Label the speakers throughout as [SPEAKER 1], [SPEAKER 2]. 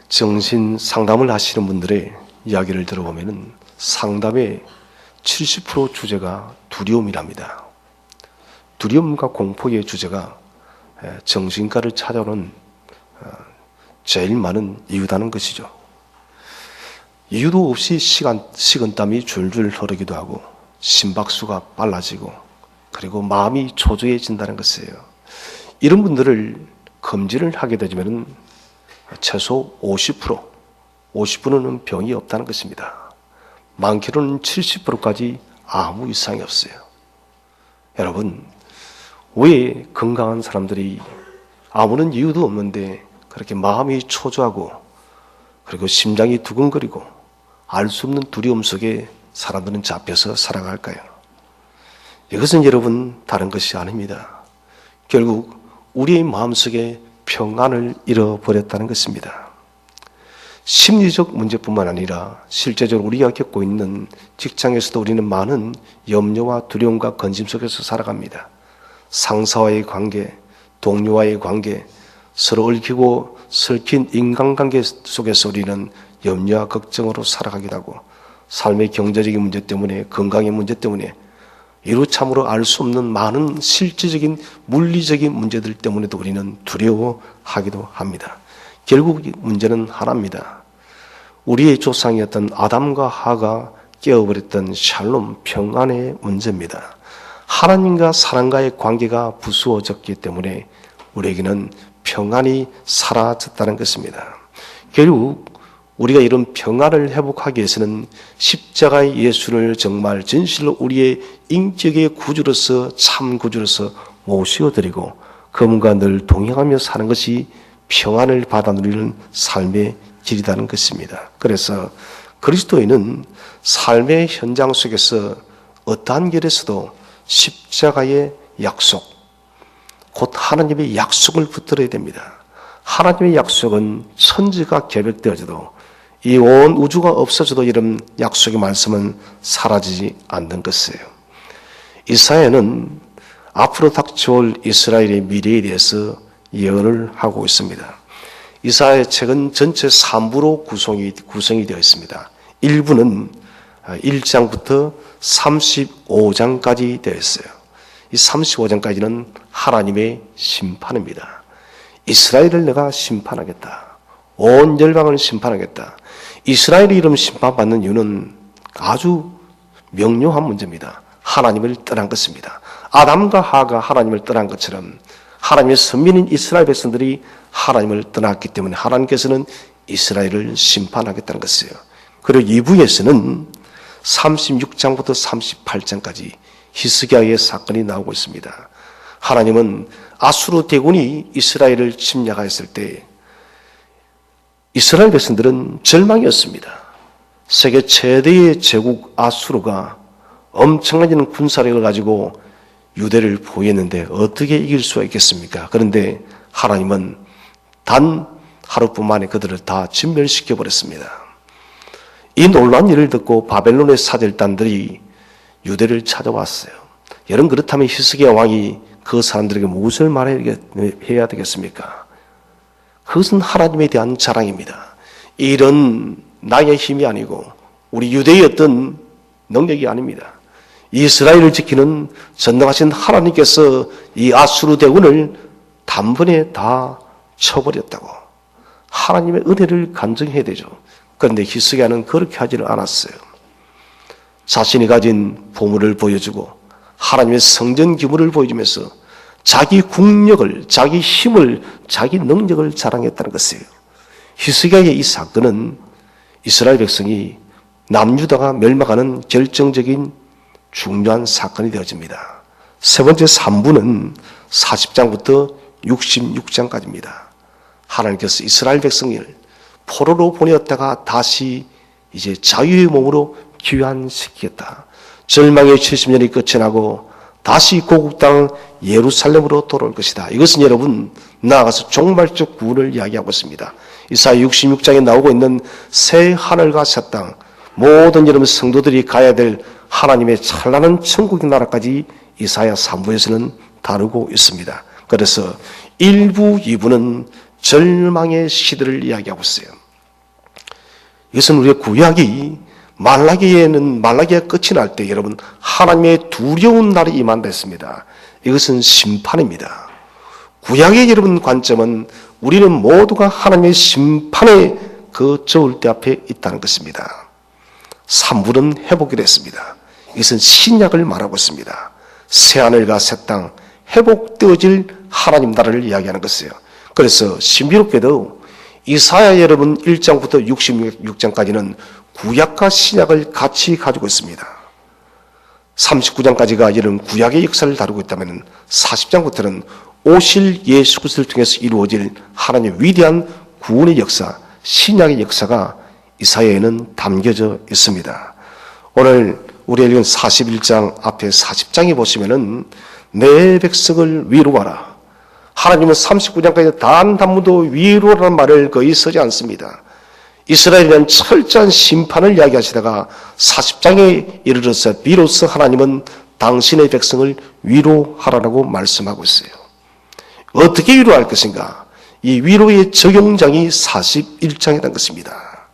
[SPEAKER 1] 정신 상담을 하시는 분들의 이야기를 들어보면 상담의 70% 주제가 두려움이랍니다. 두려움과 공포의 주제가 정신과를 찾아오는 제일 많은 이유다는 것이죠. 이유도 없이 식은땀이 줄줄 흐르기도 하고 심박수가 빨라지고 그리고 마음이 초조해진다는 것이에요. 이런 분들을 검진을 하게 되면 최소 50%는 병이 없다는 것입니다. 많게는 70%까지 아무 이상이 없어요. 여러분, 왜 건강한 사람들이 아무런 이유도 없는데 그렇게 마음이 초조하고 그리고 심장이 두근거리고 알 수 없는 두려움 속에 사람들은 잡혀서 살아갈까요? 이것은 여러분 다른 것이 아닙니다. 결국 우리의 마음속에 평안을 잃어버렸다는 것입니다. 심리적 문제뿐만 아니라 실제적으로 우리가 겪고 있는 직장에서도 우리는 많은 염려와 두려움과 근심 속에서 살아갑니다. 상사와의 관계, 동료와의 관계, 서로 얽히고 설킨 인간관계 속에서 우리는 염려와 걱정으로 살아가기도 하고 삶의 경제적인 문제 때문에 건강의 문제 때문에 이루참으로 알 수 없는 많은 실질적인 물리적인 문제들 때문에도 우리는 두려워하기도 합니다. 결국 문제는 하나입니다. 우리의 조상이었던 아담과 하가 깨어버렸던 샬롬 평안의 문제입니다. 하나님과 사람과의 관계가 부수어졌기 때문에 우리에게는 평안이 사라졌다는 것입니다. 결국 우리가 이런 평안을 회복하기 위해서는 십자가의 예수를 정말 진실로 우리의 인격의 구주로서 참 구주로서 모시어드리고 그분과 늘 동행하며 사는 것이 평안을 받아 누리는 삶의 길이라는 것입니다. 그래서 그리스도인은 삶의 현장 속에서 어떠한 길에서도 십자가의 약속, 곧 하나님의 약속을 붙들어야 됩니다. 하나님의 약속은 천지가 개벽되어져도 이 온 우주가 없어져도 이런 약속의 말씀은 사라지지 않는 것이에요. 이사야는 앞으로 닥쳐올 이스라엘의 미래에 대해서 예언을 하고 있습니다. 이사야의 책은 전체 3부로 구성이 되어 있습니다. 1부는 1장부터 35장까지 되어 있어요. 이 35장까지는 하나님의 심판입니다. 이스라엘을 내가 심판하겠다. 온 열방을 심판하겠다. 이스라엘이 이름 심판받는 이유는 아주 명료한 문제입니다. 하나님을 떠난 것입니다. 아담과 하가 하나님을 떠난 것처럼 하나님의 선민인 이스라엘 백성들이 하나님을 떠났기 때문에 하나님께서는 이스라엘을 심판하겠다는 것이에요. 그리고 2부에서는 36장부터 38장까지 히스기야의 사건이 나오고 있습니다. 하나님은 아수르 대군이 이스라엘을 침략하였을 때 이스라엘 백성들은 절망이었습니다. 세계 최대의 제국 아수르가 엄청난 군사력을 가지고 유대를 보유했는데 어떻게 이길 수가 있겠습니까? 그런데 하나님은 단 하루뿐 만에 그들을 다 진멸시켜 버렸습니다. 이 놀라운 일을 듣고 바벨론의 사절단들이 유대를 찾아왔어요. 여러분, 그렇다면 히스기야 왕이 그 사람들에게 무엇을 말해야 되겠습니까? 그것은 하나님에 대한 자랑입니다. 이런 나의 힘이 아니고 우리 유대의 어떤 능력이 아닙니다. 이스라엘을 지키는 전능하신 하나님께서 이 아수르 대군을 단번에 다 쳐버렸다고 하나님의 은혜를 간증해야 되죠. 그런데 히스기야는 그렇게 하지를 않았어요. 자신이 가진 보물을 보여주고 하나님의 성전 기물을 보여주면서 자기 국력을, 자기 힘을, 자기 능력을 자랑했다는 것이에요. 히스기야의 이 사건은 이스라엘 백성이 남유다가 멸망하는 결정적인 중요한 사건이 되어집니다. 세 번째 3부는 40장부터 66장까지입니다. 하나님께서 이스라엘 백성을 포로로 보내었다가 다시 이제 자유의 몸으로 귀환시키겠다. 절망의 70년이 끝이 나고 다시 고국 땅 예루살렘으로 돌아올 것이다. 이것은 여러분 나아가서 종말적 구원을 이야기하고 있습니다. 이사야 66장에 나오고 있는 새 하늘과 새 땅, 모든 여러분 성도들이 가야 될 하나님의 찬란한 천국의 나라까지 이사야 3부에서는 다루고 있습니다. 그래서 1부, 2부는 절망의 시대를 이야기하고 있어요. 이것은 우리의 구약이 말라기가 끝이 날 때 여러분 하나님의 두려운 날이 임한다 했습니다. 이것은 심판입니다. 구약의 여러분 관점은 우리는 모두가 하나님의 심판의 그 저울대 앞에 있다는 것입니다. 산물은 회복이 됐습니다. 이것은 신약을 말하고 있습니다. 새하늘과 새 땅 회복되어질 하나님 나라를 이야기하는 것이에요. 그래서 신비롭게도 이사야 여러분 1장부터 66장까지는 구약과 신약을 같이 가지고 있습니다. 39장까지가 여러분 구약의 역사를 다루고 있다면 40장부터는 오실 예수 그리스도를 통해서 이루어질 하나님의 위대한 구원의 역사, 신약의 역사가 이사야에는 담겨져 있습니다. 오늘 우리가 읽은 41장 앞에 40장에 보시면은 내 백성을 위로하라. 하나님은 39장까지 단 단무도 위로라는 말을 거의 쓰지 않습니다. 이스라엘에 대한 철저한 심판을 이야기하시다가 40장에 이르러서 비로소 하나님은 당신의 백성을 위로하라고 말씀하고 있어요. 어떻게 위로할 것인가? 이 위로의 적용장이 41장이라는 것입니다.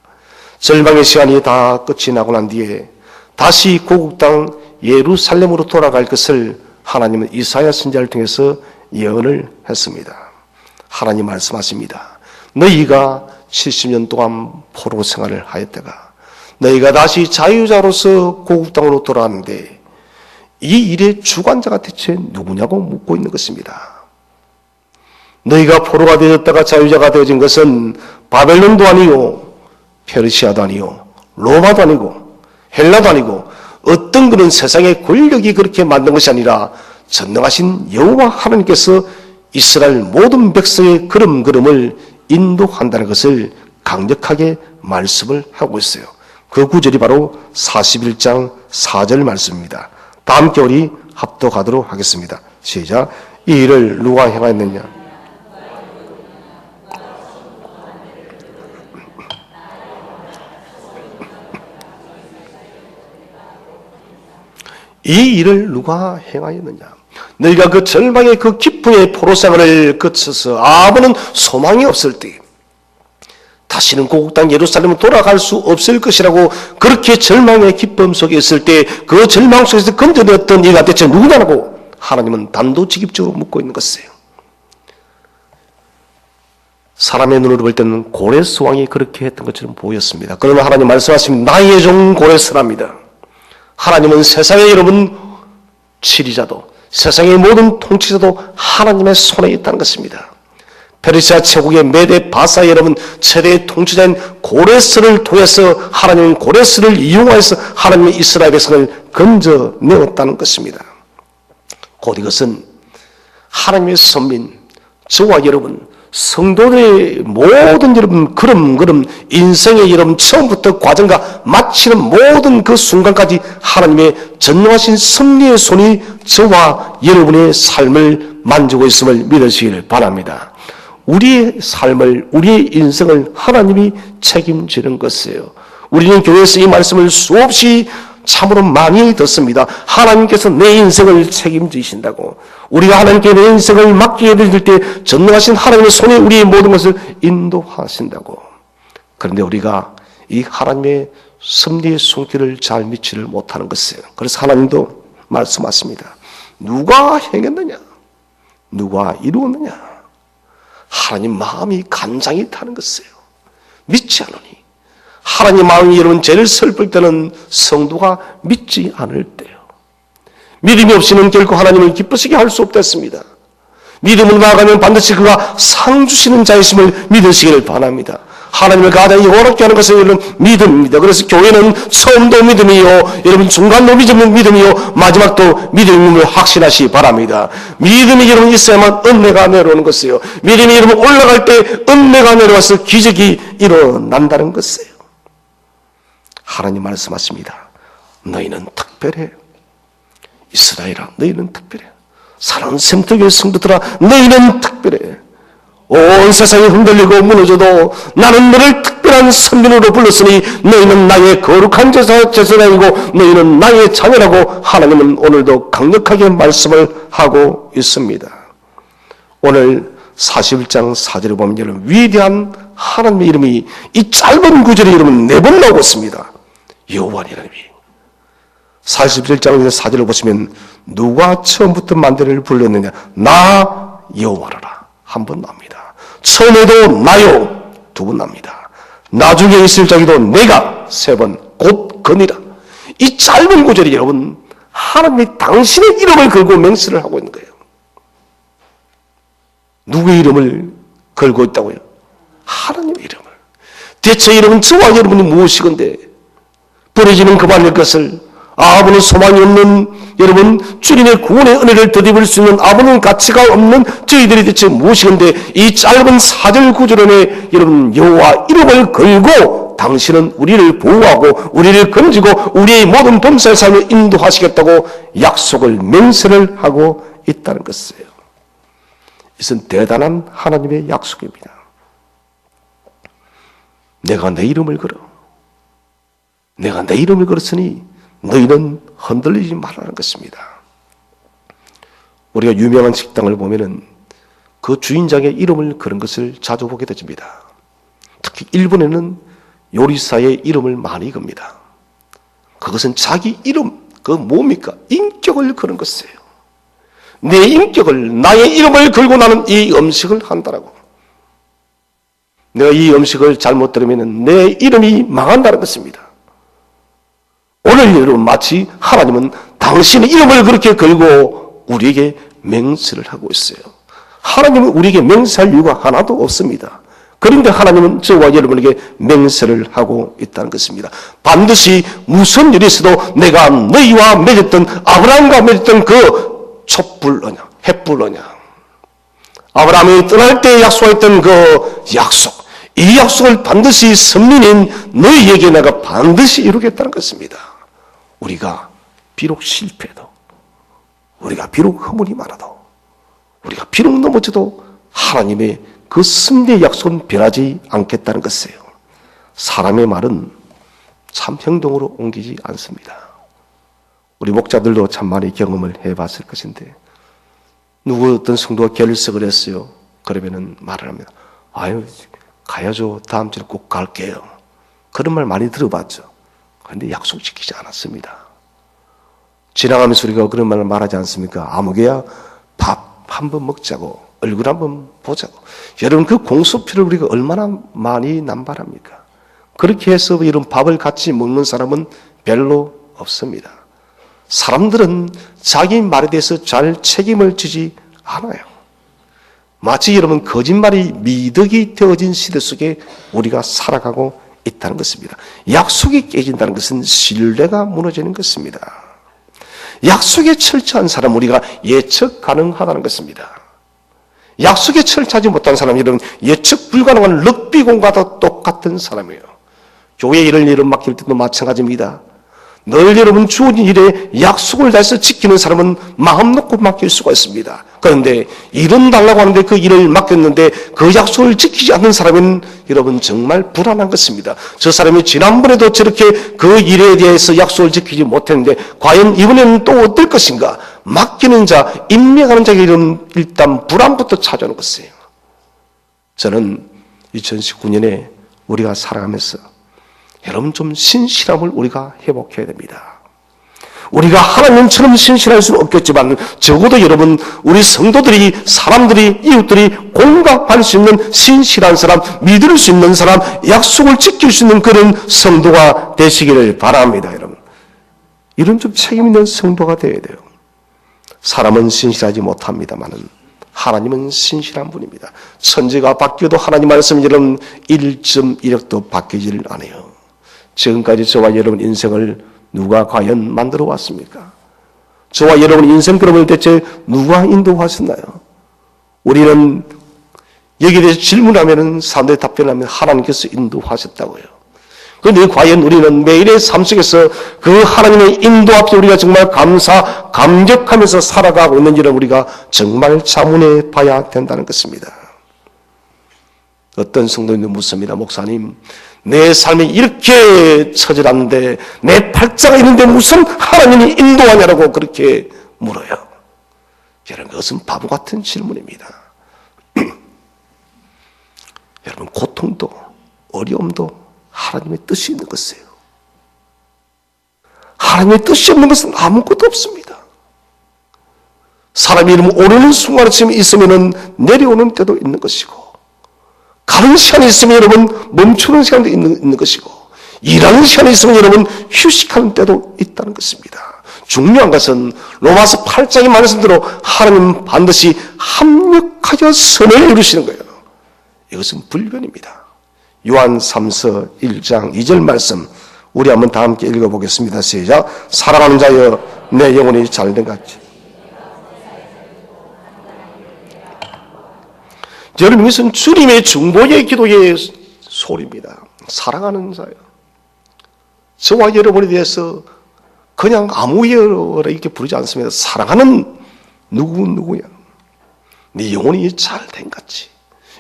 [SPEAKER 1] 절망의 시간이 다 끝이 나고 난 뒤에 다시 고국 땅 예루살렘으로 돌아갈 것을 하나님은 이사야 선지자를 통해서 예언을 했습니다. 하나님 말씀하십니다. 너희가 70년 동안 포로 생활을 하였다가 너희가 다시 자유자로서 고국 땅으로 돌아왔는데 이 일의 주관자가 대체 누구냐고 묻고 있는 것입니다. 너희가 포로가 되었다가 자유자가 되어진 것은 바벨론도 아니요 페르시아도 아니요 로마도 아니고 헬라도 아니고 어떤 그런 세상의 권력이 그렇게 만든 것이 아니라 전능하신 여호와 하나님께서 이스라엘 모든 백성의 걸음걸음을 인도한다는 것을 강력하게 말씀을 하고 있어요. 그 구절이 바로 41장 4절 말씀입니다. 다 함께 우리 합독하도록 하겠습니다. 시작. 이 일을 누가 행하였느냐? 이 일을 누가 행하였느냐? 너희가 그 절망의 그 깊은 포로생활을 거쳐서 아무런 소망이 없을 때 다시는 고국 땅 예루살렘으로 돌아갈 수 없을 것이라고 그렇게 절망의 기쁨 속에 있을 때 그 절망 속에서 건져냈던 이가 대체 누구냐고 하나님은 단도직입적으로 묻고 있는 것이에요. 사람의 눈으로 볼 때는 고레스 왕이 그렇게 했던 것처럼 보였습니다. 그러나 하나님 말씀하십니다. 나의 종 고레스랍니다. 하나님은 세상의 여러분 치리자도 세상의 모든 통치자도 하나님의 손에 있다는 것입니다. 페르시아 제국의 메데 바사 여러분 최대의 통치자인 고레스를 통해서 하나님은 고레스를 이용해서 하나님의 이스라엘 백성을 건져내었다는 것입니다. 곧 이것은 하나님의 선민 저와 여러분 성도들의 모든 여러분 걸음걸음 인생의 여러분 처음부터 과정과 마치는 모든 그 순간까지 하나님의 전능하신 섭리의 손이 저와 여러분의 삶을 만지고 있음을 믿으시기를 바랍니다. 우리의 삶을 우리의 인생을 하나님이 책임지는 것이에요. 우리는 교회에서 이 말씀을 수없이 참으로 많이 듣습니다. 하나님께서 내 인생을 책임지신다고. 우리가 하나님께 내 인생을 맡기게 될 때 전능하신 하나님의 손에 우리의 모든 것을 인도하신다고. 그런데 우리가 이 하나님의 섭리의 손길을 잘 믿지를 못하는 것이에요. 그래서 하나님도 말씀하십니다. 누가 행했느냐? 누가 이루었느냐? 하나님 마음이 간장이 타는 것이에요. 믿지 않으니. 하나님 마음이 여러분 죄를 슬플 때는 성도가 믿지 않을 때요. 믿음이 없이는 결코 하나님을 기쁘시게 할 수 없겠습니다. 믿음을 나아가면 반드시 그가 상 주시는 자이심을 믿으시기를 바랍니다. 하나님을 가장 영원하게 하는 것은 여러분 믿음입니다. 그래서 교회는 처음도 믿음이요, 여러분 중간도 믿음이요, 마지막도 믿음임을 확신하시기 바랍니다. 믿음이 여러분 있어야만 은혜가 내려오는 것이에요. 믿음이 여러분 올라갈 때 은혜가 내려와서 기적이 일어난다는 것이에요. 하나님 말씀하십니다. 너희는 특별해. 이스라엘아, 너희는 특별해. 사랑하는 샘터교회 성도들아, 너희는 특별해. 온 세상이 흔들리고 무너져도 나는 너를 특별한 선민으로 불렀으니 너희는 나의 거룩한 제사장이고 너희는 나의 자녀라고 하나님은 오늘도 강력하게 말씀을 하고 있습니다. 오늘 41장 4절에 보면 위대한 하나님의 이름이 이 짧은 구절의 이름은 4번 나오고 있습니다. 여호와라는 이름이. 41장의 4절을 보시면 누가 처음부터 만대를 불렀느냐? 나 여호와라. 한 번 나옵니다. 처음에도 나요. 2번 나옵니다. 나중에 있을 적에도 내가 3번 곧 거니라. 이 짧은 구절이 여러분 하나님이 당신의 이름을 걸고 맹세를 하고 있는 거예요. 누구의 이름을 걸고 있다고요? 하나님의 이름을. 대체 이름은 저와 여러분이 무엇이건데 버려지는 그만일 것을 아무런 소망이 없는 여러분 주님의 구원의 은혜를 덧입을 수 있는 아무런 가치가 없는 저희들이 대체 무엇이건데 이 짧은 4절 9절 안에 여러분 여호와 이름을 걸고 당신은 우리를 보호하고 우리를 건지고 우리의 모든 범사의 삶을 인도하시겠다고 약속을 맹세를 하고 있다는 것이에요. 이것은 대단한 하나님의 약속입니다. 내가 내 이름을 걸어. 내가 내 이름을 걸었으니 너희는 흔들리지 말라는 것입니다. 우리가 유명한 식당을 보면은 그 주인장의 이름을 그런 것을 자주 보게 됩니다. 특히 일본에는 요리사의 이름을 많이 겁니다. 그것은 자기 이름, 그 뭡니까? 인격을 그런 것이에요. 내 인격을, 나의 이름을 걸고 나는 이 음식을 한다라고. 내가 이 음식을 잘못 들으면 내 이름이 망한다는 것입니다. 오늘 여러분 마치 하나님은 당신의 이름을 그렇게 걸고 우리에게 맹세를 하고 있어요. 하나님은 우리에게 맹세할 이유가 하나도 없습니다. 그런데 하나님은 저와 여러분에게 맹세를 하고 있다는 것입니다. 반드시 무슨 일이 있어도 내가 너희와 맺었던 아브라함과 맺었던 그 촛불 언약, 햇불 언약, 아브라함이 떠날 때 약속했던 그 약속, 이 약속을 반드시 선민인 너희에게 내가 반드시 이루겠다는 것입니다. 우리가 비록 실패해도, 우리가 비록 허물이 많아도, 우리가 비록 넘어져도 하나님의 그 승리의 약속은 변하지 않겠다는 것이에요. 사람의 말은 참 행동으로 옮기지 않습니다. 우리 목자들도 참 많이 경험을 해봤을 것인데 누구 어떤 성도가 결석을 했어요. 그러면은 말을 합니다. 아유 가야죠. 다음 주에 꼭 갈게요. 그런 말 많이 들어봤죠. 그런데 약속 지키지 않았습니다. 지나가면서 우리가 그런 말을 말하지 않습니까? 아무개야 밥 한번 먹자고, 얼굴 한번 보자고. 여러분 그 공소표를 우리가 얼마나 많이 남발합니까? 그렇게 해서 이런 밥을 같이 먹는 사람은 별로 없습니다. 사람들은 자기 말에 대해서 잘 책임을 지지 않아요. 마치 여러분 거짓말이 미덕이 되어진 시대 속에 우리가 살아가고 있다는 것입니다. 약속이 깨진다는 것은 신뢰가 무너지는 것입니다. 약속에 철저한 사람 우리가 예측 가능하다는 것입니다. 약속에 철저하지 못한 사람 여러분 예측 불가능한 럭비공과도 똑같은 사람이에요. 교회 일을 맡길 때도 마찬가지입니다. 늘 여러분 주어진 일에 약속을 다해서 지키는 사람은 마음 놓고 맡길 수가 있습니다. 그런데 일은 달라고 하는데 그 일을 맡겼는데 그 약속을 지키지 않는 사람은 여러분 정말 불안한 것입니다. 저 사람이 지난번에도 저렇게 그 일에 대해서 약속을 지키지 못했는데 과연 이번에는 또 어떨 것인가? 맡기는 자, 임명하는 자에게 일단 불안부터 찾아오는 것이에요. 저는 2019년에 우리가 살아가면서 여러분 좀 신실함을 우리가 회복해야 됩니다. 우리가 하나님처럼 신실할 수는 없겠지만 적어도 여러분 우리 성도들이 사람들이 이웃들이 공감할 수 있는 신실한 사람, 믿을 수 있는 사람, 약속을 지킬 수 있는 그런 성도가 되시기를 바랍니다. 여러분 이런 좀 책임 있는 성도가 되어야 돼요. 사람은 신실하지 못합니다만은 하나님은 신실한 분입니다. 천지가 바뀌어도 하나님 말씀 여러분 1.1획도 바뀌지를 않아요. 지금까지 저와 여러분 인생을 누가 과연 만들어 왔습니까? 저와 여러분 인생 그림을 대체 누가 인도하셨나요? 우리는 여기에 대해서 질문하면 사람들이 답변하면 하나님께서 인도하셨다고요. 그런데 과연 우리는 매일의 삶 속에서 그 하나님의 인도 앞에 우리가 정말 감격하면서 살아가고 있는지를 우리가 정말 자문해 봐야 된다는 것입니다. 어떤 성도님도 묻습니다. 목사님, 내 삶이 이렇게 처절한데 내 팔자가 있는데 무슨 하나님이 인도하냐라고 그렇게 물어요. 여러분 그것은 바보 같은 질문입니다. 여러분, 고통도 어려움도 하나님의 뜻이 있는 것이에요. 하나님의 뜻이 없는 것은 아무것도 없습니다. 사람이 이름 오르는 순간에 있으면 내려오는 때도 있는 것이고, 가는 시간이 있으면 여러분 멈추는 시간도 있는 것이고, 일하는 시간이 있으면 여러분 휴식하는 때도 있다는 것입니다. 중요한 것은 로마서 8장의 말씀대로 하나님은 반드시 합력하여 선을 이루시는 거예요. 이것은 불변입니다. 요한 3서 1장 2절 말씀 우리 한번 다 함께 읽어보겠습니다. 시작. 사랑하는 자여 내 영혼이 잘된 같이. 여러분, 이것은 주님의 중보의 기도의 소리입니다. 사랑하는 자여, 저와 여러분에 대해서 그냥 아무 이유로 이렇게 부르지 않습니다. 사랑하는 누구야, 네 영혼이 잘된 같이.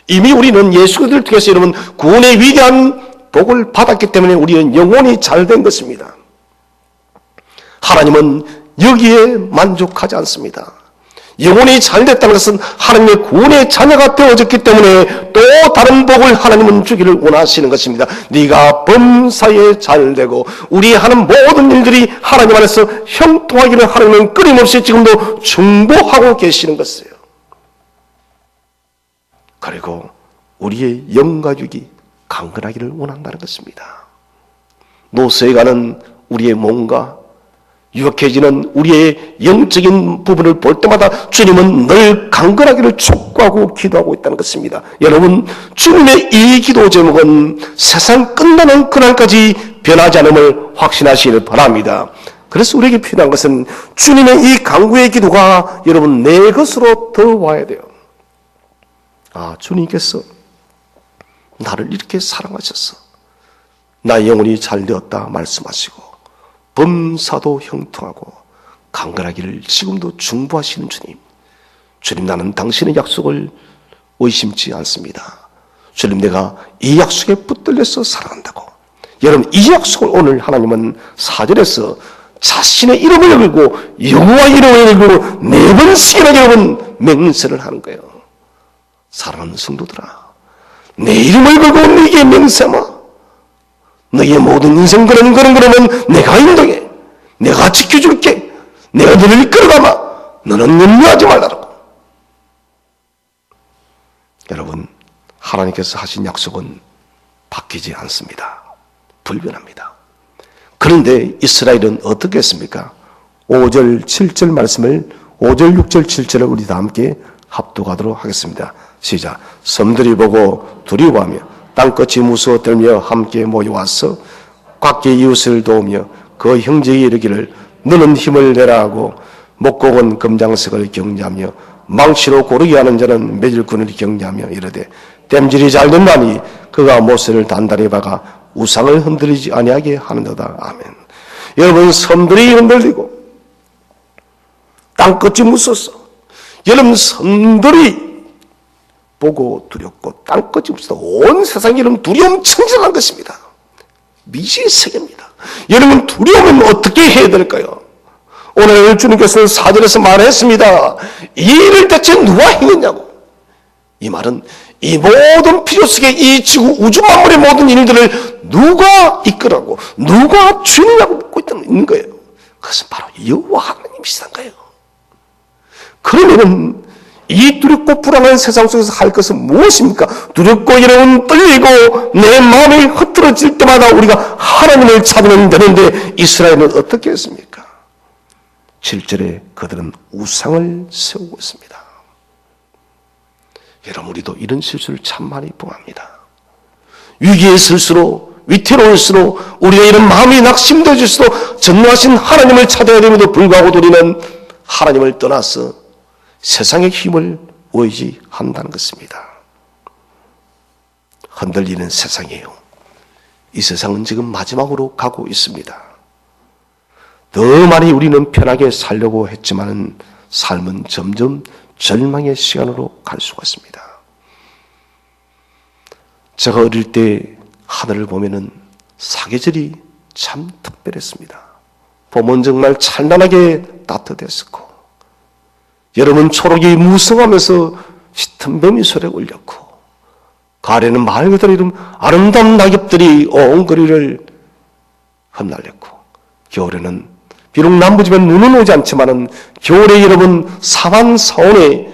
[SPEAKER 1] 이미 우리는 예수 그리스도를 통해서 여러분 구원의 위대한 복을 받았기 때문에 우리는 영혼이 잘된 것입니다. 하나님은 여기에 만족하지 않습니다. 영혼이 잘됐다는 것은 하나님의 구원의 자녀가 되어졌기 때문에 또 다른 복을 하나님은 주기를 원하시는 것입니다. 네가 범사에 잘되고 우리 하는 모든 일들이 하나님 안에서 형통하기를 하나님은 끊임없이 지금도 중보하고 계시는 것이에요. 그리고 우리의 영과 육이 강건하기를 원한다는 것입니다. 노쇠에 가는 우리의 몸과 유혹해지는 우리의 영적인 부분을 볼 때마다 주님은 늘 강건하기를 촉구하고 기도하고 있다는 것입니다. 여러분, 주님의 이 기도 제목은 세상 끝나는 그날까지 변하지 않음을 확신하시길 바랍니다. 그래서 우리에게 필요한 것은 주님의 이 간구의 기도가 여러분 내 것으로 더 와야 돼요. 아, 주님께서 나를 이렇게 사랑하셔서 나의 영혼이 잘되었다 말씀하시고 범사도 형통하고 강건하기를 지금도 중보하시는 주님. 주님, 나는 당신의 약속을 의심치 않습니다. 주님, 내가 이 약속에 붙들려서 살아간다고. 여러분, 이 약속을 오늘 하나님은 4절에서 자신의 이름을 걸고 여호와 이름을 걸고 4번씩이나 여러분 맹세를 하는 거예요. 사랑하는 성도들아, 내 이름을 걸고 네게 맹세하마. 너의 모든 인생 그러면 내가 인도해. 내가 지켜줄게. 내가 너를 이끌어가마. 너는 염려하지 말라고. 여러분, 하나님께서 하신 약속은 바뀌지 않습니다. 불변합니다. 그런데 이스라엘은 어떻게 했습니까? 5절 7절 말씀을 5절 6절 7절을 우리 다 함께 합독하도록 하겠습니다. 시작. 섬들이 보고 두려워하며 땅끝이 무서워 떨며 함께 모여와서 각기 이웃을 도우며 그 형제에 이르기를 너는 힘을 내라 하고 목공은 금장석을 경배하며 망치로 고르게 하는 자는 매질꾼을 경배하며 이르되 땜질이 잘 된다니 그가 모세를 단단히 박아 우상을 흔들리지 아니하게 하는도다. 아멘. 여러분, 섬들이 흔들리고 땅끝이 무서웠어. 여러분, 섬들이 보고 두렵고 땅끝이 무서워 온 세상이 여러분 두려움 청정한 것입니다. 미지의 세계입니다. 여러분, 두려움은 어떻게 해야 될까요? 오늘 주님께서는 4절에서 말했습니다. 이 일을 대체 누가 행했냐고. 이 말은 이 모든 필요 속에 이 지구 우주 만물의 모든 일들을 누가 이끌어가고 누가 주인이라고 묻고 있는 거예요. 그것은 바로 여호와 하나님이시란 거예요. 그러면은 이 두렵고 불안한 세상 속에서 할 것은 무엇입니까? 두렵고 여러분 떨리고 내 마음이 흐트러질 때마다 우리가 하나님을 찾으면 되는데 이스라엘은 어떻게 했습니까? 7절에 그들은 우상을 세우고 있습니다. 여러분, 우리도 이런 실수를 참 많이 범합니다. 위기에 있을수록 위태로울수록 우리가 이런 마음이 낙심되어질수록 전능하신 하나님을 찾아야 됨에도 불구하고 우리는 하나님을 떠나서 세상의 힘을 의지한다는 것입니다. 흔들리는 세상이에요. 이 세상은 지금 마지막으로 가고 있습니다. 더 많이 우리는 편하게 살려고 했지만 삶은 점점 절망의 시간으로 갈 수가 있습니다. 제가 어릴 때 하늘을 보면은 사계절이 참 특별했습니다. 봄은 정말 찬란하게 따뜻했었고, 여름은 초록이 무성하면서 짙은 뱀이 소리가 울렸고, 가을에는 말 그대로 이런 아름다운 낙엽들이 온 거리를 흩날렸고, 겨울에는 비록 남부지만 눈은 오지 않지만은 겨울에 여러분 사반 사온의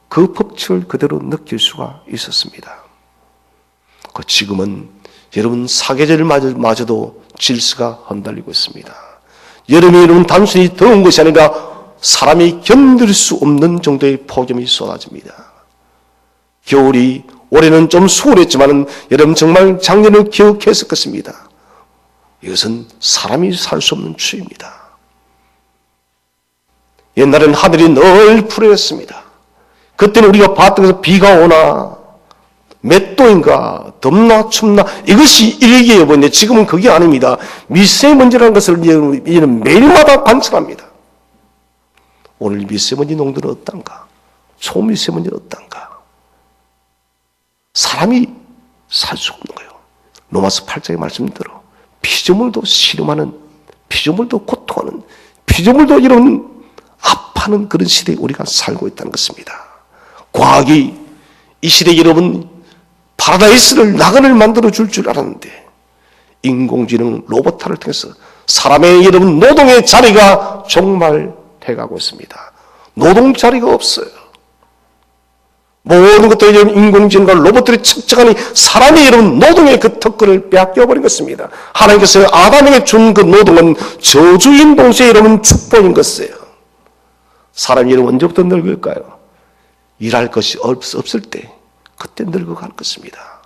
[SPEAKER 1] 그 법칙을 그대로 느낄 수가 있었습니다. 지금은 여러분 사계절마저도 질서가 흩날리고 있습니다. 여름이 여러분 단순히 더운 것이 아니라 사람이 견딜 수 없는 정도의 폭염이 쏟아집니다. 겨울이 올해는 좀 수월했지만 여러분 정말 작년을 기억했을 것입니다. 이것은 사람이 살 수 없는 추위입니다. 옛날엔 하늘이 늘 푸르렀습니다. 그때는 우리가 봤던 것은 비가 오나 몇 도인가 덥나 춥나 이것이 일기예보인데 지금은 그게 아닙니다. 미세먼지라는 것을 이제는 매일마다 관찰합니다. 오늘 미세먼지 농도는 어떤가? 초미세먼지는 어떤가? 사람이 살 수 없는 거예요. 로마서 8장의 말씀대로 피조물도 시름하는, 피조물도 고통하는, 피조물도 이런 아파하는 그런 시대에 우리가 살고 있다는 것입니다. 과학이 이 시대에 여러분 파라다이스를 낙원을 만들어 줄 알았는데 인공지능 로봇화를 통해서 사람의 여러분 노동의 자리가 종말해가고 있습니다. 노동 자리가 없어요. 모든 것들이 인공지능과 로봇들이 측정하니 사람이 여러분 노동의 그 특권을 빼앗겨버린 것입니다. 하나님께서 아담에게 준 그 노동은 저주인 동시에 여러분 축복인 것이에요. 사람이 여러분 언제부터 늙을까요? 일할 것이 없을 때 그때 늙어가는 것입니다.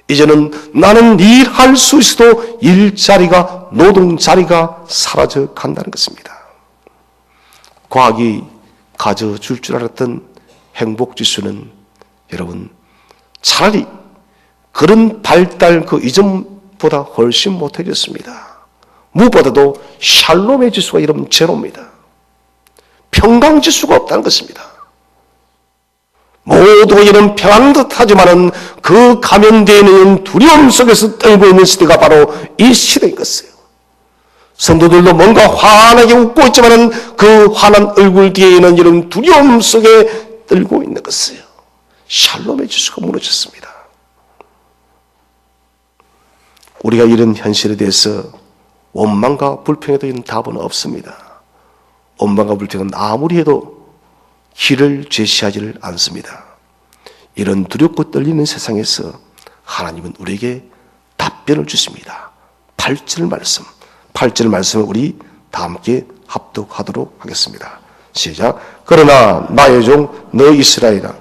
[SPEAKER 1] 이제는 나는 일할 수 있어도 일자리가 노동자리가 사라져 간다는 것입니다. 과학이 가져줄 줄 알았던 행복지수는 여러분 차라리 그런 발달 그 이전보다 훨씬 못해졌습니다. 무엇보다도 샬롬의 지수가 여러분 제로입니다. 평강지수가 없다는 것입니다. 모두가 이런 평안한 듯 하지만은 그 감염되어 있는 두려움 속에서 떨고 있는 시대가 바로 이 시대인 것이에요. 성도들도 뭔가 환하게 웃고 있지만은 그 환한 얼굴 뒤에는 이런 두려움 속에 떨고 있는 것이에요. 샬롬의 지수가 무너졌습니다. 우리가 이런 현실에 대해서 원망과 불평에 대한 답은 없습니다. 원망과 불평은 아무리 해도 길을 제시하지를 않습니다. 이런 두렵고 떨리는 세상에서 하나님은 우리에게 답변을 주십니다. 8절 말씀을 우리 다 함께 합독하도록 하겠습니다. 시작. 그러나 나의 종 너 이스라엘아,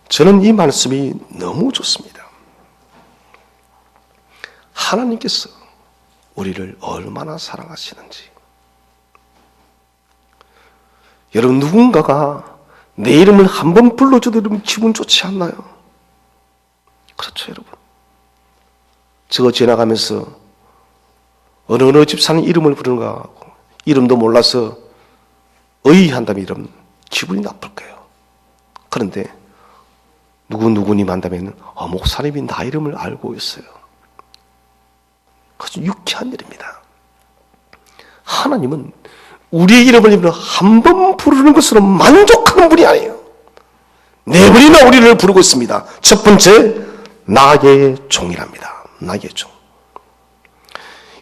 [SPEAKER 1] 저는 이 말씀이 너무 좋습니다. 하나님께서 우리를 얼마나 사랑하시는지. 여러분 누군가가 내 이름을 한 번 불러줘도 여러분 기분 좋지 않나요? 그렇죠 여러분. 저거 지나가면서 어느 집사는 이름을 부르는가 하고 이름도 몰라서 의의한다면 여러분 기분이 나쁠 거예요. 그런데 누구님 한다면 목사님이 나 이름을 알고 있어요. 아주 유쾌한 일입니다. 하나님은 우리의 이름을 한 번 부르는 것으로 만족하는 분이 아니에요. 네 번이나 우리를 부르고 있습니다. 첫 번째, 나의 종이랍니다. 나의 종.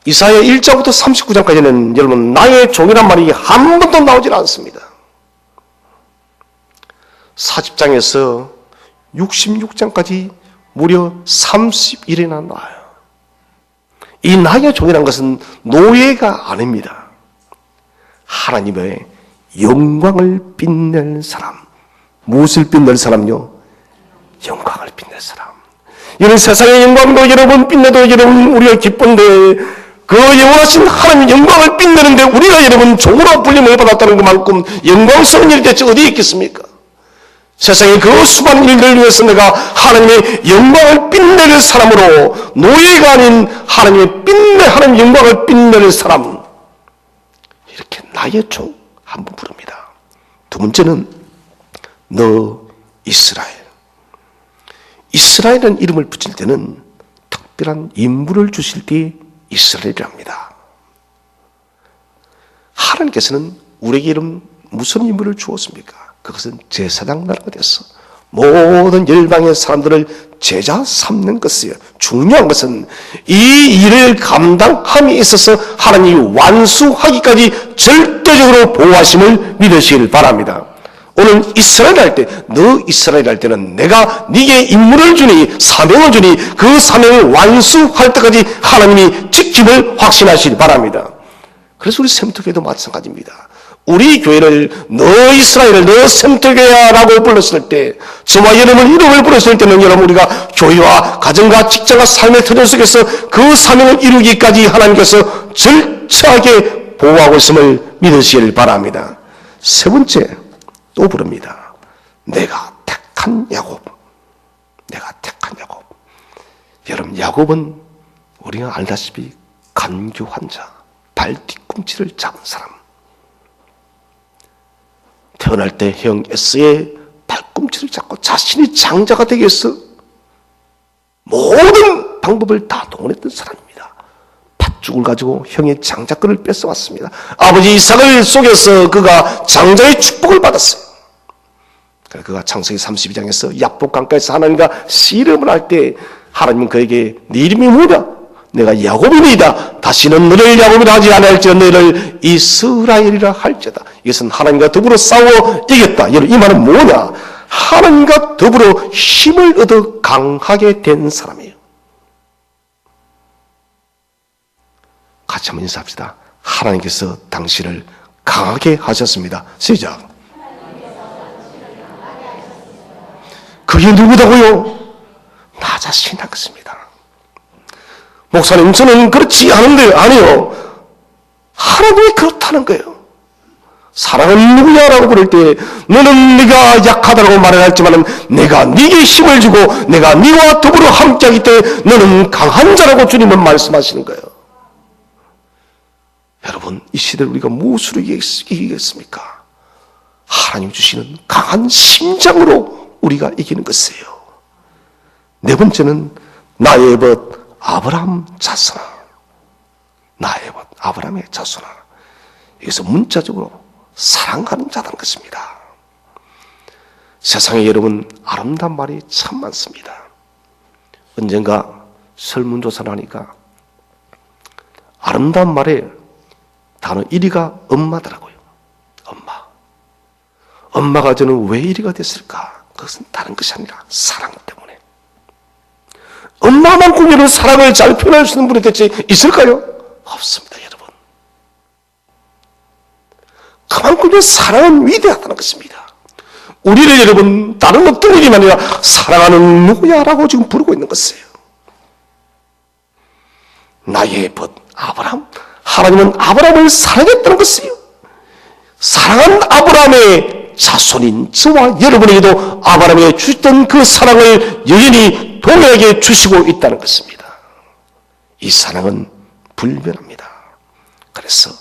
[SPEAKER 1] 이사야 1장부터 39장까지는 여러분 나의 종이란 말이 한 번도 나오질 않습니다. 40장에서 66장까지 무려 30일이나 나와요. 이 나의 종이라는 것은 노예가 아닙니다. 하나님의 영광을 빛낼 사람. 무엇을 빛낼 사람요? 영광을 빛낼 사람. 이런 세상의 영광도 여러분 빛내도 여러분 우리가 기쁜데 그 영원하신 하나님의 영광을 빛내는데 우리가 여러분 종으로 불림을 받았다는 것만큼 영광스러운 일이 대체 어디에 있겠습니까? 세상의 그 수많은 일들을 위해서 내가 하나님의 영광을 빛내는 사람으로 노예가 아닌 하나님의 영광을 빛내는 사람, 이렇게 나의 종 한 번 부릅니다. 두 번째는 너 이스라엘. 이스라엘이라는 이름을 붙일 때는 특별한 인물을 주실 때 이스라엘이랍니다. 하나님께서는 우리에게 이런 무슨 인물을 주었습니까? 그것은 제사장 나라가 됐어. 모든 열방의 사람들을 제자 삼는 것이에요. 중요한 것은 이 일을 감당함에 있어서 하나님이 완수하기까지 절대적으로 보호하심을 믿으시길 바랍니다. 오늘 이스라엘 할 때, 너 이스라엘 할 때는 내가 네게 임무를 주니, 사명을 주니 그 사명을 완수할 때까지 하나님이 지킴을 확신하시기 바랍니다. 그래서 우리 샘터교회도 마찬가지입니다. 우리 교회를 너 이스라엘을 너 샘터교회야라고 불렀을 때, 저와 여러분 이름을 불렀을 때는 여러분 우리가 교회와 가정과 직장과 삶의 터전 속에서 그 사명을 이루기까지 하나님께서 절저하게 보호하고 있음을 믿으시길 바랍니다. 세 번째, 또 부릅니다. 내가 택한 야곱. 내가 택한 야곱. 여러분, 야곱은 우리가 알다시피 간교한 자, 발 뒤꿈치를 잡은 사람. 태어날 때 형 에스의 발꿈치를 잡고 자신이 장자가 되기 위해서 모든 방법을 다 동원했던 사람입니다. 팥죽을 가지고 형의 장자권을 뺏어왔습니다. 아버지 이삭을 속여서 그가 장자의 축복을 받았어요. 그가 창세기 32장에서 야복강가에서 하나님과 씨름을 할 때 하나님은 그에게 네 이름이 뭐냐? 내가 야곱이니이다. 다시는 너를 야곱이라 하지 않을지언 너를 이스라엘이라 할지어다. 이것은 하나님과 더불어 싸워 이겼다. 여러분, 이 말은 뭐냐? 하나님과 더불어 힘을 얻어 강하게 된 사람이에요. 같이 한번 인사합시다. 하나님께서 당신을 강하게 하셨습니다. 시작. 그게 누구다고요? 나 자신이 하겠습니다. 목사님, 저는 그렇지 않은데, 아니요. 하나님이 그렇다는 거예요. 사랑은 누구냐라고 부를 때 너는 네가 약하다고 말을 했지만 내가 네게 힘을 주고 내가 네와 더불어 함께하기 때문에 너는 강한 자라고 주님은 말씀하시는 거예요. 여러분, 이 시대를 우리가 무엇으로 이기겠습니까? 하나님 주시는 강한 심장으로 우리가 이기는 것이에요. 네 번째는 나의 벗 아브라함 자손아. 나의 벗 아브라함의 자손아. 여기서 문자적으로 사랑하는 자라는 것입니다. 세상에 여러분 아름다운 말이 참 많습니다. 언젠가 설문조사를 하니까 아름다운 말에 단어 1위가 엄마더라고요. 엄마. 엄마가 저는 왜 1위가 됐을까? 그것은 다른 것이 아니라 사랑 때문에. 엄마만큼 사랑을 잘 표현할 수 있는 분이 대체 있을까요? 없습니다, 여러분. 그만큼 사랑은 위대하다는 것입니다. 우리를 여러분 다른 어떤 일이 아니라 사랑하는 누구야라고 지금 부르고 있는 것이에요. 나의 벗 아브라함. 하나님은 아브라함을 사랑했다는 것이에요. 사랑한 아브라함의 자손인 저와 여러분에게도 아브라함에게 주셨던 그 사랑을 여전히 동일하게 주시고 있다는 것입니다. 이 사랑은 불변합니다. 그래서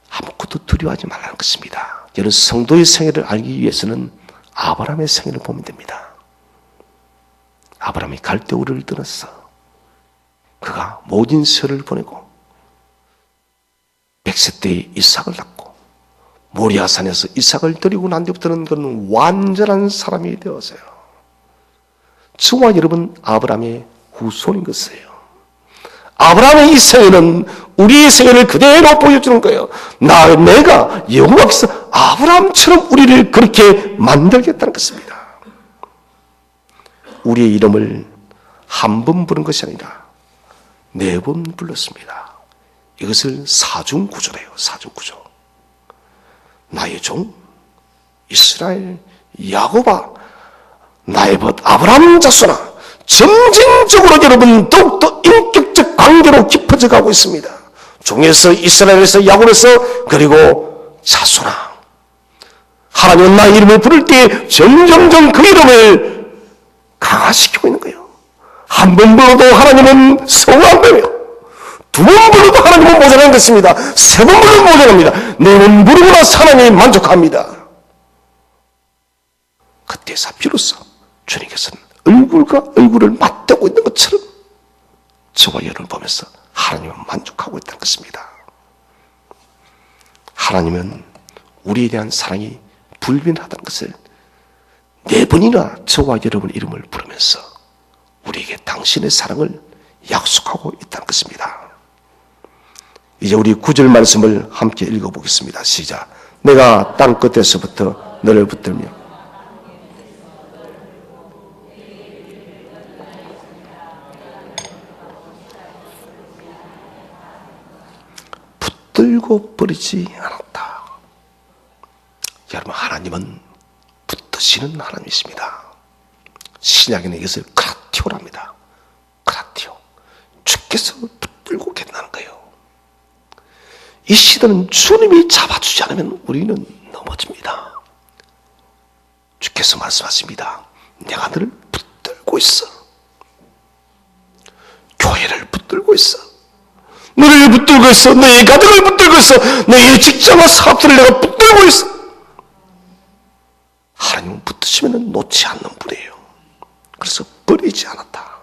[SPEAKER 1] 아무것도 두려워하지 말라는 것입니다. 여러분, 성도의 생애를 알기 위해서는 아브라함의 생애를 보면 됩니다. 아브라함이 갈대우르를 떠났어. 그가 모진 세월을 보내고 100세 때에 이삭을 낳고 모리아산에서 이삭을 드리고 난 뒤부터는 그는 완전한 사람이 되었어요. 저와 여러분 아브라함의 후손인 것이에요. 아브라함의 이 생애는 우리의 생애를 그대로 보여주는 거예요. 내가 여호와께서 아브라함처럼 우리를 그렇게 만들겠다는 것입니다. 우리의 이름을 한 번 부른 것이 아니라 4번 불렀습니다. 이것을 사중구조래요. 사중구조. 나의 종 이스라엘 야곱아, 나의 벗 아브라함 자손아. 점진적으로 여러분 더욱더 인격적 관계로 깊어져 가고 있습니다. 종에서 이스라엘에서 야곱에서 그리고 자손아. 하나님은 나의 이름을 부를 때 점점점 그 이름을 강화시키고 있는 거예요. 한 번 불러도 하나님은 성황되며 두 번 불러도 하나님은 모자란 것입니다. 세 번 불러도 모자랍니다. 네 번 부르고 나서 하나님이 만족합니다. 그때서 비로소 주님께서는 얼굴과 얼굴을 맞대고 있는 것처럼 저와 여러분을 보면서 하나님은 만족하고 있다는 것입니다. 하나님은 우리에 대한 사랑이 불변하다는 것을 4번이나 저와 여러분 이름을 부르면서 우리에게 당신의 사랑을 약속하고 있다는 것입니다. 이제 우리 9절 말씀을 함께 읽어보겠습니다. 시작. 내가 땅 끝에서부터 너를 붙들며 붙들고 버리지 않았다. 여러분, 하나님은 붙드시는 하나님이십니다. 신약에는 이것을 크라티오랍니다. 크라티오. 주께서 붙들고 계신다는 거예요. 이 시대는 주님이 잡아주지 않으면 우리는 넘어집니다. 주께서 말씀하십니다. 내가 너를 붙들고 있어. 교회를 붙들고 있어. 너를 붙들고 있어. 너의 가정을 붙들고 있어. 너의 직장과 사업들을 내가 붙들고 있어. 하나님은 붙드시면 놓지 않는 분이에요. 그래서 버리지 않았다.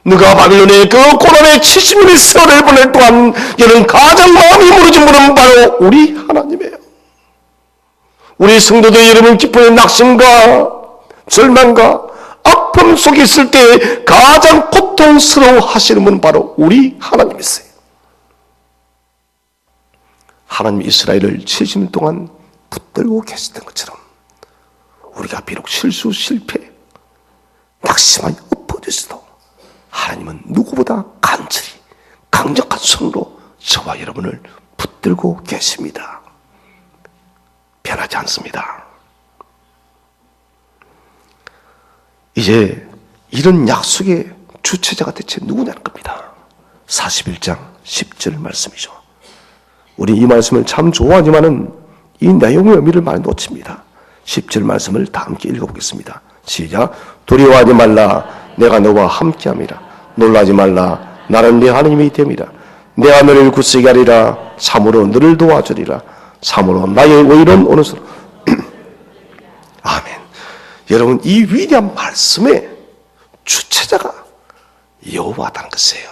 [SPEAKER 1] 누가 바빌론의 그 고난의 70년의 세월을 보낼 동안 여러분 가장 마음이 무너진 분은 바로 우리 하나님이에요. 우리 성도들 여러분 기쁨의 낙심과 절망과 아픔 속에 있을 때 가장 고통스러워 하시는 분은 바로 우리 하나님이세요. 하나님 이스라엘을 70년 동안 붙들고 계시던 것처럼 우리가 비록 실수, 실패, 낙심하여 엎어졌어도 하나님은 누구보다 간절히 강력한 손으로 저와 여러분을 붙들고 계십니다. 변하지 않습니다. 이제 이런 약속의 주체자가 대체 누구냐는 겁니다. 41장 10절 말씀이죠. 우리 이 말씀을 참 좋아하지만은 이 내용의 의미를 많이 놓칩니다. 10절 말씀을 다 함께 읽어보겠습니다. 시작. 두려워하지 말라. 내가 너와 함께함이라. 놀라지 말라. 나는 네 하나님이 됨이라. 내가 너를 굳세게 하리라. 참으로 너를 도와주리라. 참으로 나의 의로운 오른손. 아멘. 여러분, 이 위대한 말씀의 주체자가 여호와다는 것이에요.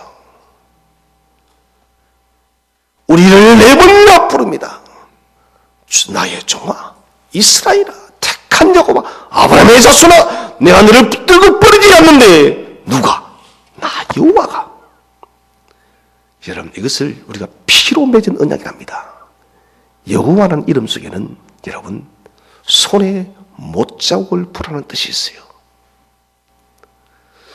[SPEAKER 1] 우리를 4번이나 부릅니다. 나의 종아 이스라엘아, 택한 야곱아, 아브라함의 자손아, 내가 너를 붙들고 버리지 않는데 누가? 나 여호와가. 여러분, 이것을 우리가 피로 맺은 언약이랍니다. 여호와라는 이름 속에는 여러분 손에 못자국을 부라는 뜻이 있어요.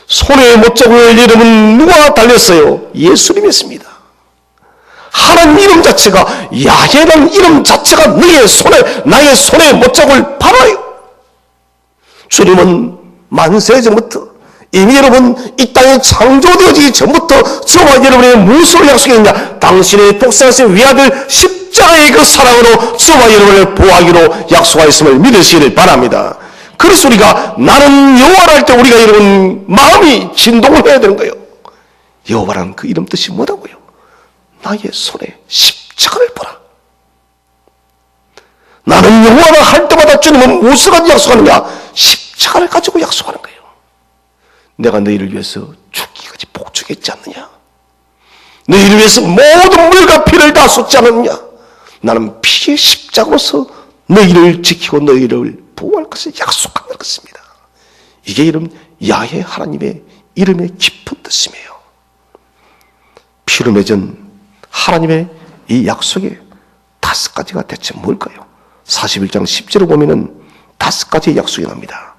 [SPEAKER 1] 손에 못자국을 여러분 누가 달렸어요? 예수님이었습니다. 하나님 이름 자체가, 야훼라는 이름 자체가 나의 손에 못자국을 박아요. 주님은 만세 전부터, 이미 여러분 이 땅이 창조되어지기 전부터 저와 여러분의 무엇으로 약속했느냐? 당신의 독생하신 위아들 십자가의 그 사랑으로 저와 여러분을 보호하기로 약속하였음을 믿으시기를 바랍니다. 그래서 우리가 나는 여호와라 할 때 우리가 여러분 마음이 진동을 해야 되는 거예요. 여호와라는 그 이름 뜻이 뭐라고요? 나의 손에 십자가를 보라. 나는 여호와라 할 때마다 주님은 무엇을 가지고 약속하느냐? 십자가를 가지고 약속하는 거예요. 내가 너희를 위해서 죽기까지 복종했지 않느냐? 너희를 위해서 모든 물과 피를 다 쏟지 않았느냐? 나는 피의 십자가로서 너희를 지키고 너희를 보호할 것을 약속한다는 것입니다. 이게 이름 야훼 하나님의 이름의 깊은 뜻이에요. 피로 맺은 하나님의 이 약속의 5가지가 대체 뭘까요? 41장 10절을 보면은 5가지의 약속이 납니다.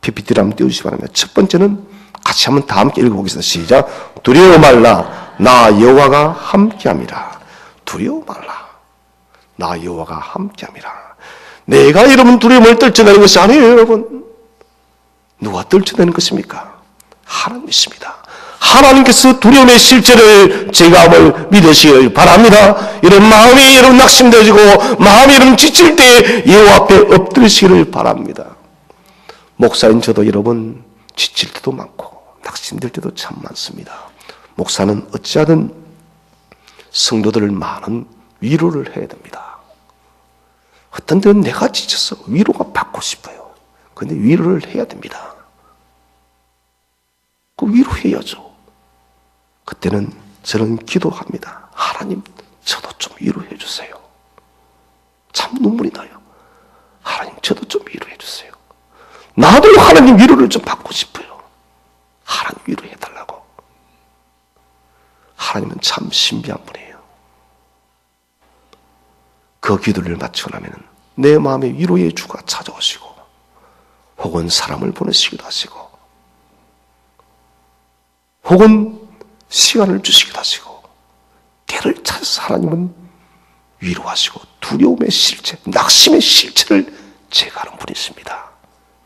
[SPEAKER 1] PPT를 한번 띄워주시기 바랍니다. 첫 번째는 같이 한번 다 함께 읽어보겠습니다. 시작. 두려워 말라. 나 여호와가 함께함이라. 두려워 말라. 나 여호와가 함께함이라. 내가 여러분 두려움을 떨쳐내는 것이 아니에요, 여러분. 누가 떨쳐내는 것입니까? 하나님이십니다. 하나님께서 두려움의 실체를 제거함을 믿으시길 바랍니다. 이런 마음이 여러분 낙심되어지고 마음이 여러분 지칠 때 여호와 앞에 엎드리시기를 바랍니다. 목사인 저도 여러분 지칠 때도 많고 낙심될 때도 참 많습니다. 목사는 어찌하든 성도들을 많은 위로를 해야 됩니다. 어떤 때는 내가 지쳐서 위로가 받고 싶어요. 그런데 위로를 해야 됩니다. 그 위로해야죠. 그때는 저는 기도합니다. 하나님, 저도 좀 위로해 주세요. 참 눈물이 나요. 하나님 저도 좀 위로해 주세요. 나도 하나님 위로를 좀 받고 싶어요. 하나님 위로해 달라고. 하나님은 참 신비한 분이에요. 그 기도를 마치고 나면 내 마음에 위로의 주가 찾아오시고 혹은 사람을 보내시기도 하시고 혹은 시간을 주시기도 하시고 때를 찾아서 하나님은 위로하시고 두려움의 실체, 낙심의 실체를 제거하는 분이십니다.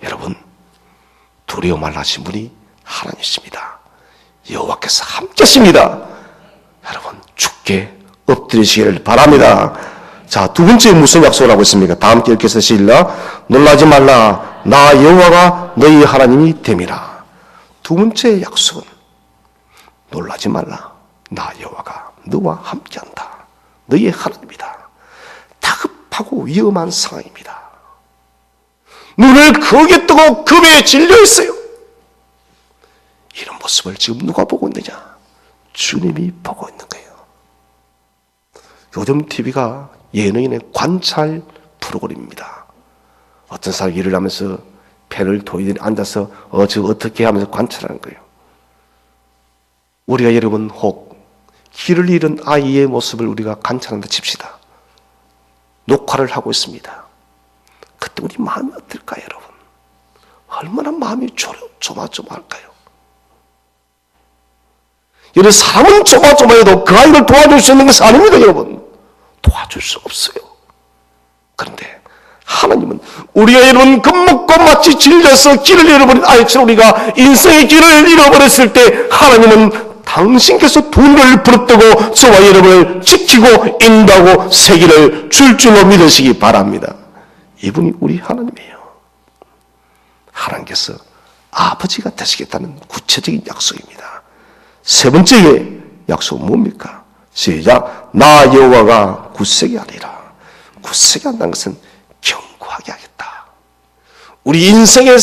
[SPEAKER 1] 여러분, 두려워 말라 하신 분이 하나님이십니다. 여호와께서 함께 하십니다. 여러분, 주께 엎드리시기를 바랍니다. 자, 두 번째 무슨 약속을 하고 있습니까? 다 함께 읽겠습니다. 시작. 놀라지 말라. 나 여호와가 너희 하나님이 됨이라. 두 번째 약속은 놀라지 말라. 나 여호와가 너와 함께한다. 너희의 하나님이다. 다급하고 위험한 상황입니다. 눈을 크게 뜨고 급에 질려 있어요. 이런 모습을 지금 누가 보고 있느냐? 주님이 보고 있는 거예요. 요즘 TV가 예능인의 관찰 프로그램입니다. 어떤 사람이 일을 하면서 펜을 도이들이 앉아서 저 어떻게 하면서 관찰하는 거예요. 우리가 여러분 혹 길을 잃은 아이의 모습을 우리가 관찰한다 칩시다. 녹화를 하고 있습니다. 그때 우리 마음이 어떨까요, 여러분? 얼마나 마음이 조마조마할까요? 여러분, 사람은 조마조마해도 그 아이를 도와줄 수 있는 것은 아닙니다, 여러분. 도와줄 수 없어요. 그런데 하나님은 우리가 여러분 겁먹고 마치 질려서 길을 잃어버린 아이처럼 우리가 인생의 길을 잃어버렸을 때 하나님은 당신께서 돈을 부릅뜨고 저와 여러분을 지키고 인도하고 세기를 줄 줄로 믿으시기 바랍니다. 이분이 우리 하나님이에요. 하나님께서 아버지가 되시겠다는 구체적인 약속입니다. 세 번째 약속은 뭡니까? 시작. 나 여호와가 굳세게 하리라. 굳세게 한다는 것은 견고하게 하겠다. 우리 인생의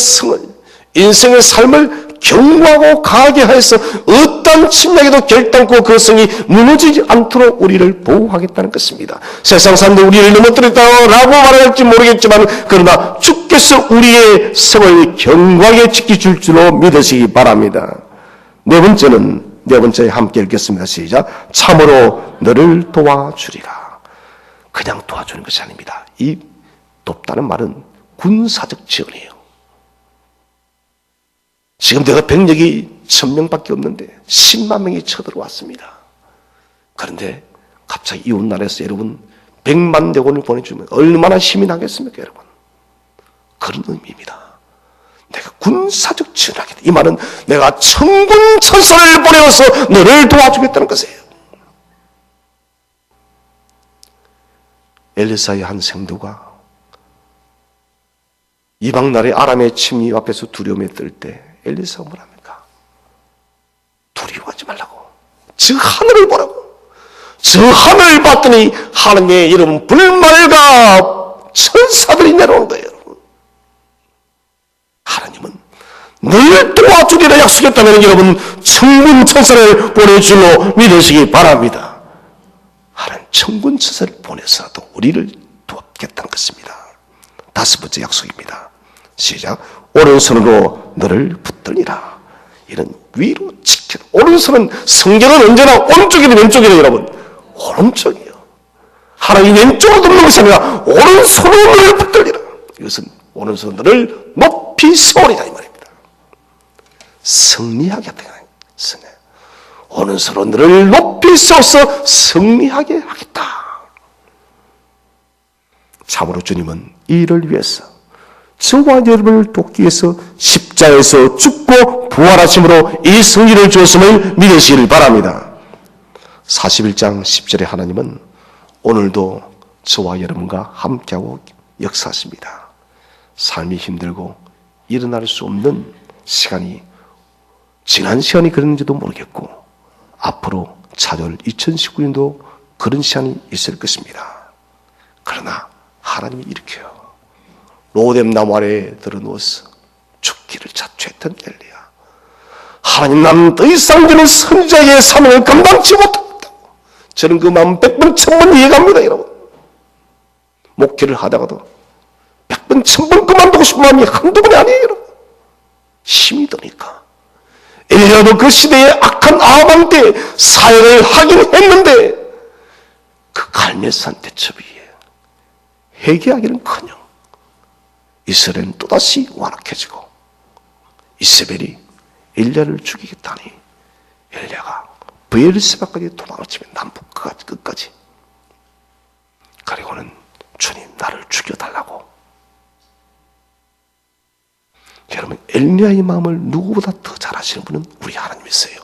[SPEAKER 1] 삶을 견고하고 강하게 하여서 어떤 침략에도 결단코 그 성이 무너지지 않도록 우리를 보호하겠다는 것입니다. 세상 사람들이 우리를 넘어뜨렸다고 말할지 모르겠지만 그러나 주께서 우리의 성을 견고하게 지켜줄 줄로 믿으시기 바랍니다. 네 번째 함께 읽겠습니다. 시작. 참으로 너를 도와주리라. 그냥 도와주는 것이 아닙니다. 이 돕다는 말은 군사적 지원이에요. 지금 내가 병력이 1000명밖에 없는데 10만 명이 쳐들어왔습니다. 그런데 갑자기 이웃나라에서 여러분 100만 대군을 보내주면 얼마나 힘이 나겠습니까, 여러분? 그런 의미입니다. 내가 군사적 지원하겠다. 이 말은 내가 천군 천사를 보내어서 너를 도와주겠다는 것이에요. 엘리사의 한 생도가 이방 나라의 아람의 침입 앞에서 두려움에 뜰 때 엘리사가 뭐랍니까? 두려워하지 말라고. 저 하늘을 보라고. 저 하늘을 봤더니 하나님의 여러분 불말과 천사들이 내려오는 거예요. 하나님은 늘 도와주리라 약속했다면 여러분 천군 천사를 보내줄로 믿으시기 바랍니다. 하나님 천군 천사를 보내서라도 우리를 돕겠다는 것입니다. 다섯 번째 약속입니다. 시작. 오른손으로 너를 붙들리라. 이런 위로 지켜. 오른손은 성경은 언제나 오른쪽이든 왼쪽이든 여러분 오른쪽이에요. 하나님 왼쪽으로 듣는 것이 아니라 오른손으로 너를 붙들리라. 이것은 오른손으로 너를 높이 세우리라 이 말입니다. 승리하게 하겠다. 승리. 오른손으로 너를 높이 세워서 승리하게 하겠다. 참으로 주님은 이 일을 위해서 저와 여러분을 돕기 위해서 십자가에서 죽고 부활하심으로 이 승리를 주었음을 믿으시기를 바랍니다. 41장 10절에 하나님은 오늘도 저와 여러분과 함께하고 역사하십니다. 삶이 힘들고 일어날 수 없는 시간이 지난 시간이 그랬는지도 모르겠고 앞으로 찾아올 2019년도 그런 시간이 있을 것입니다. 그러나 하나님이 일으켜요. 로뎀 나무 아래에 들어누워서 죽기를 자초했던 엘리야. 하나님 나는 더 이상 저는 선지자의 사명을 감당치 못하겠다고. 저는 그 마음 100번 1000번 이해갑니다, 여러분. 목회를 하다가도 100번, 1000번 그만두고 싶은 마음이 한두 번이 아니에요, 여러분. 힘이 드니까. 엘리야도 그 시대의 악한 아합 때 사역을 하긴 했는데 그 갈멜산 대첩 위에 회개하기는커녕 이스라엘은 또다시 완악해지고 이세벨이 엘리야를 죽이겠다니 엘리야가 브엘세바까지 도망을 치며 남북 끝까지. 그리고는 주님 나를 죽여달라고. 여러분, 엘리야의 마음을 누구보다 더 잘 아시는 분은 우리 하나님이세요.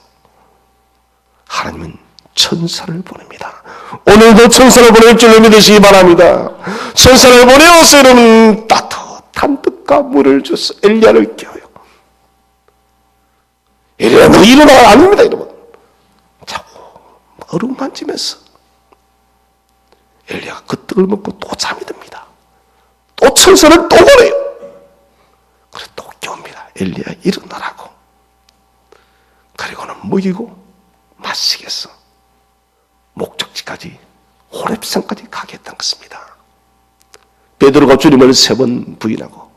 [SPEAKER 1] 하나님은 천사를 보냅니다. 오늘도 천사를 보낼 줄로 믿으시기 바랍니다. 천사를 보내어서 여러분 따뜻한 떡과 물을 줘서 엘리야를 깨워요. 엘리야 너 일어나. 아닙니다, 여러분. 자꾸 얼음 만지면서 엘리야가 그 떡을 먹고 또 잠이 듭니다. 또 천사를 또 보내요. 그래 또 깨웁니다. 엘리야 일어나라고. 그리고는 먹이고 마시겠어. 목적지까지 호렙산까지 가겠다는 것입니다. 베드로가 주님을 3번 부인하고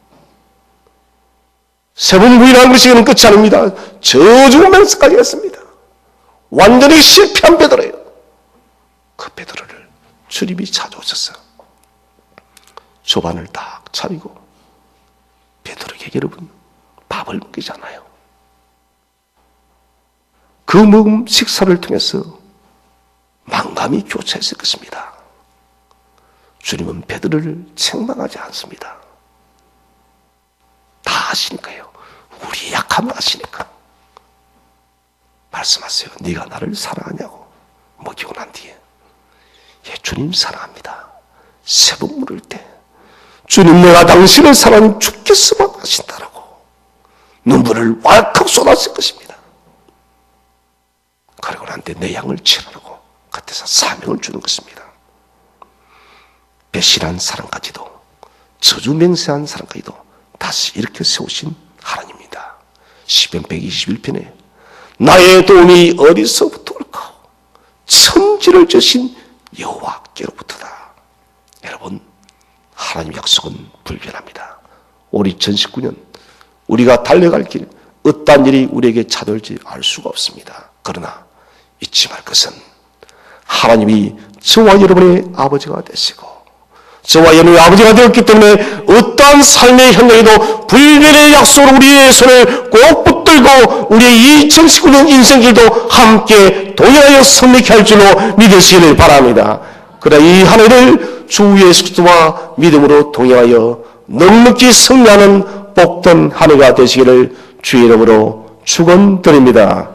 [SPEAKER 1] 3번 부인한 것이 끝이 아닙니다. 저주면서까지 했습니다. 완전히 실패한 베드로예요. 그 베드로를 주님이 찾아오셔서 조반을 딱 차리고 베드로에게 여러분 밥을 먹이잖아요. 그 먹은 식사를 통해서 망감이 교차했을 것입니다. 주님은 베드로를 책망하지 않습니다. 다 아시니까요. 우리의 약함을 아시니까. 말씀하세요. 네가 나를 사랑하냐고. 먹이고 난 뒤에 예, 주님 사랑합니다. 3번 물을 때 주님 내가 당신을 사랑하니 죽겠으면 하신다라고 눈물을 왈칵 쏟았을 것입니다. 그리고 난 뒤에 내 양을 치라고 겉에서 사명을 주는 것입니다. 배신한 사람까지도 저주 맹세한 사람까지도 다시 이렇게 세우신 하나님입니다. 시편 121편에 나의 도움이 어디서부터 올까? 천지를 지으신 여호와께로부터다. 여러분, 하나님 약속은 불변합니다. 올 2019년 우리가 달려갈 길 어떤 일이 우리에게 찾아올지 알 수가 없습니다. 그러나 잊지 말 것은 하나님이 저와 여러분의 아버지가 되시고 저와 여러분의 아버지가 되었기 때문에 어떠한 삶의 현장에도 불변의 약속으로 우리의 손을 꼭 붙들고 우리의 2019년 인생길도 함께 동행하여 승리케 할 줄로 믿으시기를 바랍니다. 그러나 이 한 해를 주 예수 그리스도와 믿음으로 동행하여 넉넉히 승리하는 복된 한 해가 되시기를 주의 이름으로 축원드립니다.